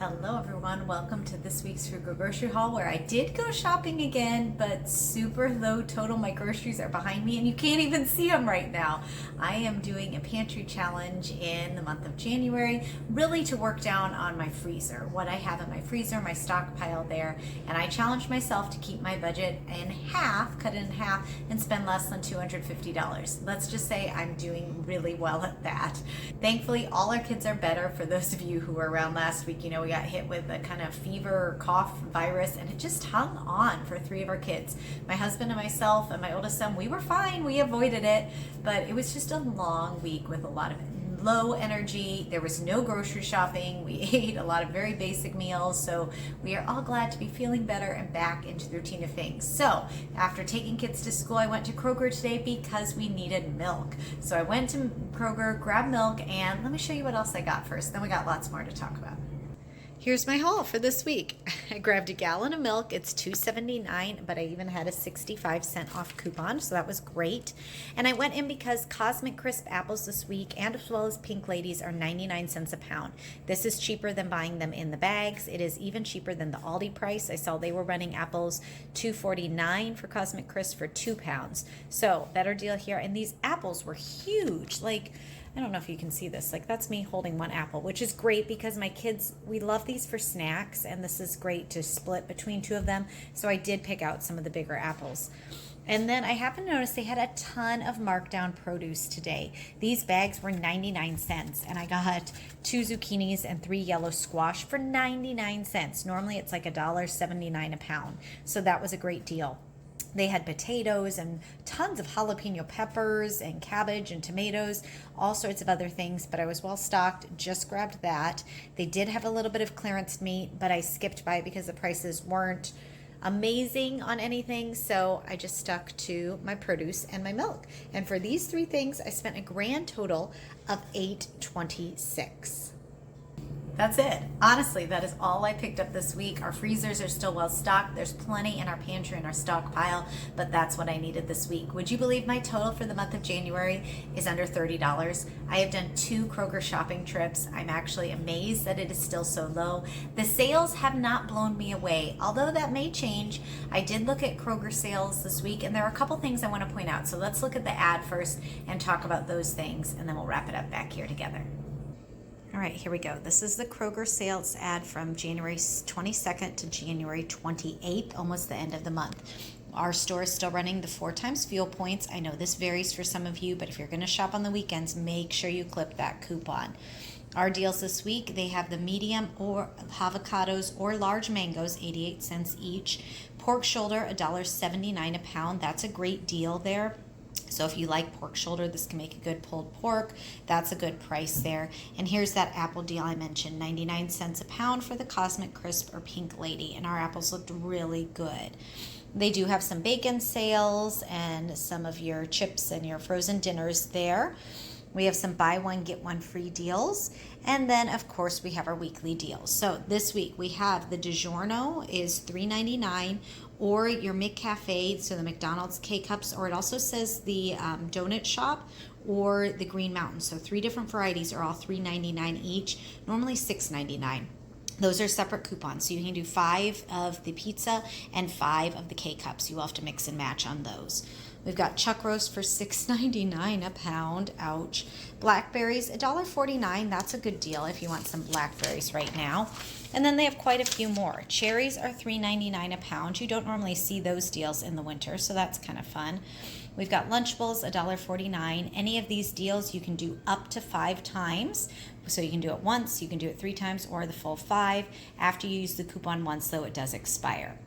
Hello everyone, welcome to this week's Kroger grocery haul where I did go shopping again, but super low total. My groceries are behind me and you can't even see them right now. I am doing a pantry challenge in the month of January, really to work down on my freezer, what I have in my freezer, my stockpile there, and I challenged myself to keep my budget in half, cut it in half, and spend less than $250. Let's just say I'm doing really well at that. Thankfully, all our kids are better. For those of you who were around last week, we got hit with a kind of fever or cough virus, and it just hung on for 3 of our kids. My husband and myself and my oldest son, we were fine. We avoided it, but it was just a long week with a lot of low energy. There was no grocery shopping. We ate a lot of very basic meals, so we are all glad to be feeling better and back into the routine of things. So after taking kids to school, I went to Kroger today because we needed milk. So I went to Kroger, grabbed milk, and let me show you what else I got first. Then we got lots more to talk about. Here's my haul for this week. I grabbed a gallon of milk. It's $2.79, but I even had a 65-cent off coupon, so that was great. And I went in because Cosmic Crisp apples this week, and as well as Pink Ladies, are 99 cents a pound. This is cheaper than buying them in the bags. It is even cheaper than the Aldi price. I saw they were running apples $2.49 for Cosmic Crisp for 2 pounds. So better deal here. And these apples were huge. I don't know if you can see this. That's me holding one apple, which is great because my kids, we love these for snacks, and this is great to split between 2 of them. So I did pick out some of the bigger apples. And then I happened to notice they had a ton of markdown produce today. These bags were 99 cents, and I got 2 zucchinis and 3 yellow squash for 99 cents. Normally it's like $1.79 a pound. So that was a great deal. They had potatoes and tons of jalapeno peppers and cabbage and tomatoes, all sorts of other things, but I was well stocked, just grabbed that. They did have a little bit of clearance meat, but I skipped by it because the prices weren't amazing on anything, so I just stuck to my produce and my milk. And for these 3 things, I spent a grand total of $8.26. That's it. Honestly, that is all I picked up this week. Our freezers are still well stocked. There's plenty in our pantry and our stockpile, but that's what I needed this week. Would you believe my total for the month of January is under $30? I have done 2 Kroger shopping trips. I'm actually amazed that it is still so low. The sales have not blown me away, although that may change. I did look at Kroger sales this week, and there are a couple things I want to point out. So let's look at the ad first and talk about those things, and then we'll wrap it up back here together. All right, here we go. This is the Kroger sales ad from January 22nd to January 28th, almost the end of the month. Our store is still running the 4 times fuel points. I know this varies for some of you, but if you're going to shop on the weekends, make sure you clip that coupon. Our deals this week, they have the medium or avocados or large mangoes, 88 cents each. Pork shoulder, $1.79 a pound. That's a great deal there. So if you like pork shoulder, this can make a good pulled pork. That's a good price there. And here's that apple deal I mentioned, 99 cents a pound for the Cosmic Crisp or Pink Lady. And our apples looked really good. They do have some bacon sales and some of your chips and your frozen dinners there. We have some buy one, get one free deals. And then, of course, we have our weekly deals. So this week we have the DiGiorno is $3.99, or your McCafe, so the McDonald's K-Cups, or it also says the Donut Shop or the Green Mountain. So 3 different varieties are all $3.99 each, normally $6.99. Those are separate coupons, so you can do 5 of the pizza and 5 of the K-Cups. You will have to mix and match on those. We've got chuck roast for $6.99 a pound. Ouch. Blackberries, $1.49. That's a good deal if you want some blackberries right now. And then they have quite a few more. Cherries are $3.99 a pound. You don't normally see those deals in the winter, so that's kind of fun. We've got Lunchables, $1.49. Any of these deals you can do up to 5 times. So you can do it once, you can do it 3 times, or the full 5. After you use the coupon once, though, it does expire.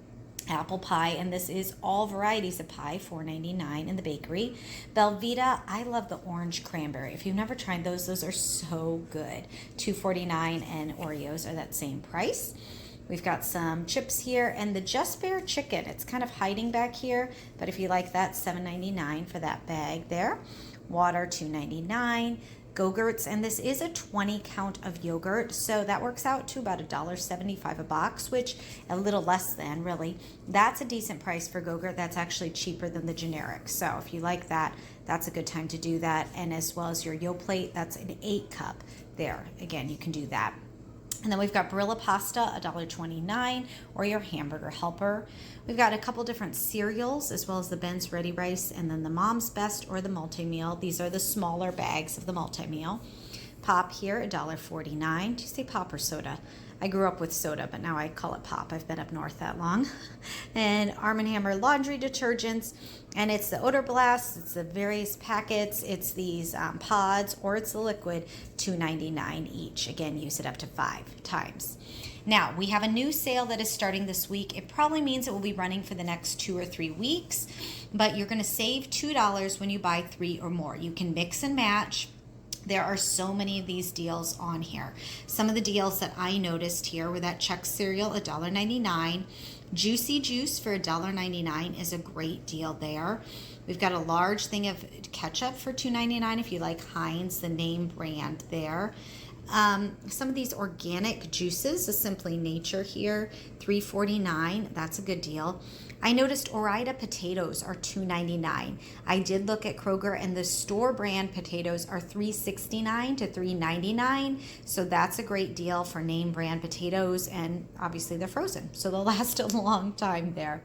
Apple pie, and this is all varieties of pie, $4.99 in the bakery. Belvita, I love the orange cranberry. If you've never tried those are so good. $2.49, and Oreos are that same price. We've got some chips here, and the Just Bear chicken, it's kind of hiding back here, but if you like that, $7.99 for that bag there. Water, $2.99. Go-Gurts, and this is a 20 count of yogurt, so that works out to about $1.75 a box, which a little less than, really. That's a decent price for Go-Gurt. That's actually cheaper than the generic, so if you like that, that's a good time to do that. And as well as your Yoplait, that's an 8 cup there. Again, you can do that. And then we've got Barilla pasta, $1.29, or your hamburger helper. We've got a couple different cereals, as well as the Ben's Ready Rice, and then the Mom's Best or the multi-meal. These are the smaller bags of the multi-meal. Pop here, $1.49. Do you say pop or soda? I grew up with soda, but now I call it pop. I've been up north that long. And Arm & Hammer laundry detergents, and it's the Odor Blast, it's the various packets, it's these pods, or it's the liquid, $2.99 each. Again, use it up to 5 times. Now, we have a new sale that is starting this week. It probably means it will be running for the next 2 or 3 weeks, but you're going to save $2 when you buy 3 or more. You can mix and match. There are so many of these deals on here. Some of the deals that I noticed here were that Chex cereal, $1.99. Juicy Juice for $1.99 is a great deal there. We've got a large thing of ketchup for $2.99 if you like Heinz, the name brand there. Some of these organic juices, the Simply Nature here, $3.49. That's a good deal. I noticed Ore-Ida potatoes are $2.99. I did look at Kroger, and the store brand potatoes are $3.69 to $3.99. So that's a great deal for name brand potatoes, and obviously they're frozen, so they'll last a long time there.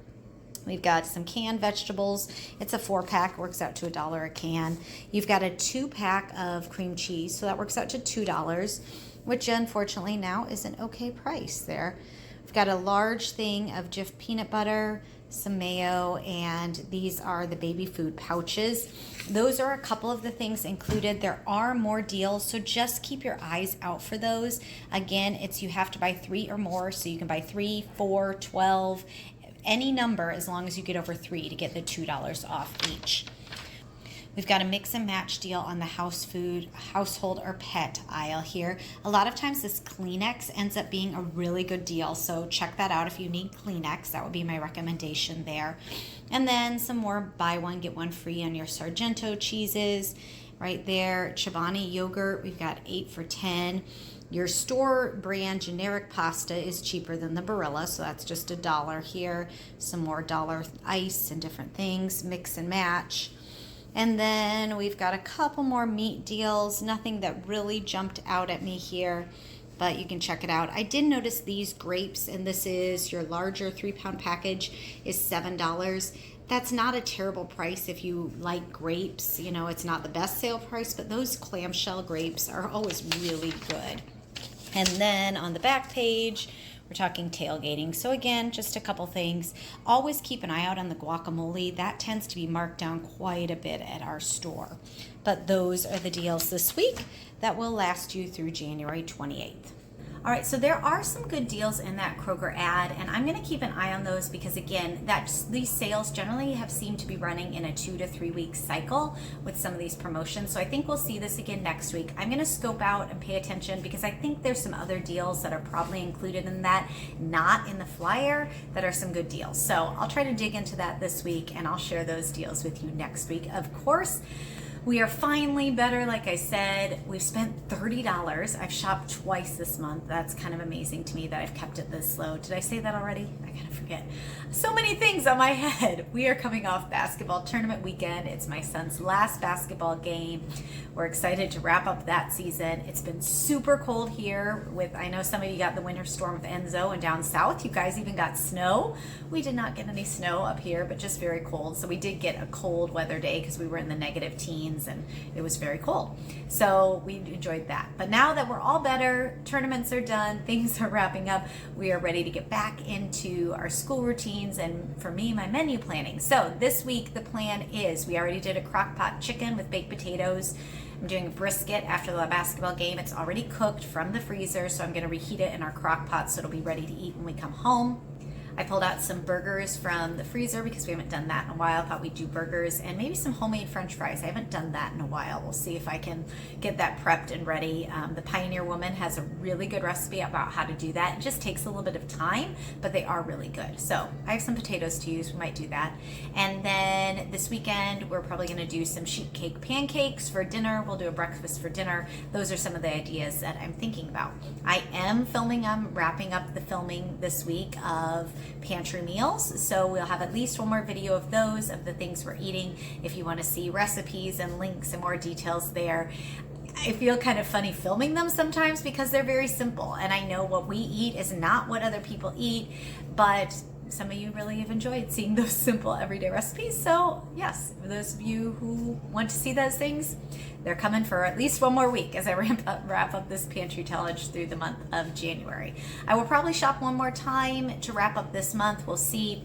We've got some canned vegetables. It's a 4-pack, works out to $1 a can. You've got a 2-pack of cream cheese, so that works out to $2, which unfortunately now is an okay price there. We've got a large thing of Jif peanut butter, some mayo, and these are the baby food pouches. Those are a couple of the things included. There are more deals, so just keep your eyes out for those. Again, it's you have to buy 3 or more, so you can buy 3, 4, 12, any number as long as you get over 3 to get the $2 off each. We've got a mix and match deal on the household or pet aisle here. A lot of times this Kleenex ends up being a really good deal, so check that out if you need Kleenex. That would be my recommendation there. And then some more buy one, get one free on your Sargento cheeses right there. Chobani yogurt, we've got 8 for $10. Your store brand generic pasta is cheaper than the Barilla, so that's just $1 here. Some more dollar ice and different things, mix and match. And then we've got a couple more meat deals, nothing that really jumped out at me here, but you can check it out. I did notice these grapes, and this is your larger 3-pound package is $7. That's not a terrible price if you like grapes. You know, it's not the best sale price, but those clamshell grapes are always really good. And then on the back page, we're talking tailgating. So again, just a couple things. Always keep an eye out on the guacamole. That tends to be marked down quite a bit at our store. But those are the deals this week that will last you through January 28th. All right, so there are some good deals in that Kroger ad, and I'm going to keep an eye on those because, again, these sales generally have seemed to be running in a 2 to 3 week cycle with some of these promotions. So I think we'll see this again next week. I'm going to scope out and pay attention because I think there's some other deals that are probably included in that, not in the flyer, that are some good deals. So I'll try to dig into that this week, and I'll share those deals with you next week. Of course, we are finally better, like I said. We've spent $30. I've shopped twice this month. That's kind of amazing to me that I've kept it this low. Did I say that already? I kind of forget. So many things on my head. We are coming off basketball tournament weekend. It's my son's last basketball game. We're excited to wrap up that season. It's been super cold here I know some of you got the winter storm with Enzo, and down south you guys even got snow. We did not get any snow up here, but just very cold. So we did get a cold weather day because we were in the negative teens and it was very cold. So we enjoyed that. But now that we're all better, tournaments are done, things are wrapping up, we are ready to get back into our school routines and, for me, my menu planning. So this week the plan is, we already did a crock pot chicken with baked potatoes. I'm doing a brisket after the basketball game. It's already cooked from the freezer, so I'm going to reheat it in our crock pot so it'll be ready to eat when we come home. I pulled out some burgers from the freezer because we haven't done that in a while. I thought we'd do burgers and maybe some homemade French fries. I haven't done that in a while. We'll see if I can get that prepped and ready. The Pioneer Woman has a really good recipe about how to do that. It just takes a little bit of time, but they are really good. So I have some potatoes to use. We might do that. And then this weekend, we're probably going to do some sheet cake pancakes for dinner. We'll do a breakfast for dinner. Those are some of the ideas that I'm thinking about. I am wrapping up the filming this week of pantry meals, so we'll have at least one more video of those, of the things we're eating, if you want to see recipes and links and more details there. I feel kind of funny filming them sometimes because they're very simple. And I know what we eat is not what other people eat, but some of you really have enjoyed seeing those simple everyday recipes. So yes, for those of you who want to see those things, they're coming for at least one more week as I wrap up this pantry challenge through the month of January. I will probably shop one more time to wrap up this month. We'll see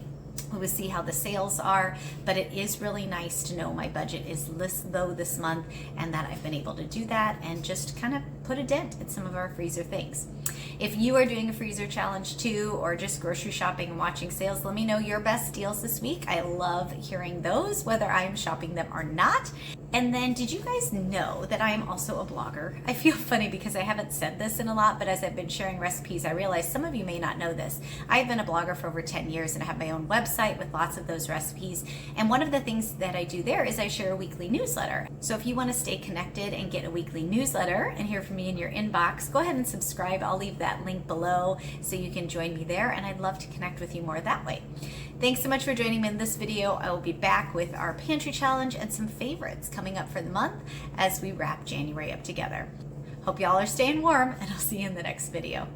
how the sales are, but it is really nice to know my budget is low this month and that I've been able to do that and just kind of put a dent in some of our freezer things. If you are doing a freezer challenge too, or just grocery shopping and watching sales, let me know your best deals this week. I love hearing those, whether I'm shopping them or not. And then, did you guys know that I am also a blogger? I feel funny because I haven't said this in a lot, but as I've been sharing recipes, I realize some of you may not know this. I've been a blogger for over 10 years and I have my own website with lots of those recipes. And one of the things that I do there is I share a weekly newsletter. So if you want to stay connected and get a weekly newsletter and hear from me in your inbox, go ahead and subscribe. I'll leave that link below so you can join me there, and I'd love to connect with you more that way. Thanks so much for joining me in this video. I will be back with our pantry challenge and some favorites coming up for the month as we wrap January up together. Hope y'all are staying warm, and I'll see you in the next video.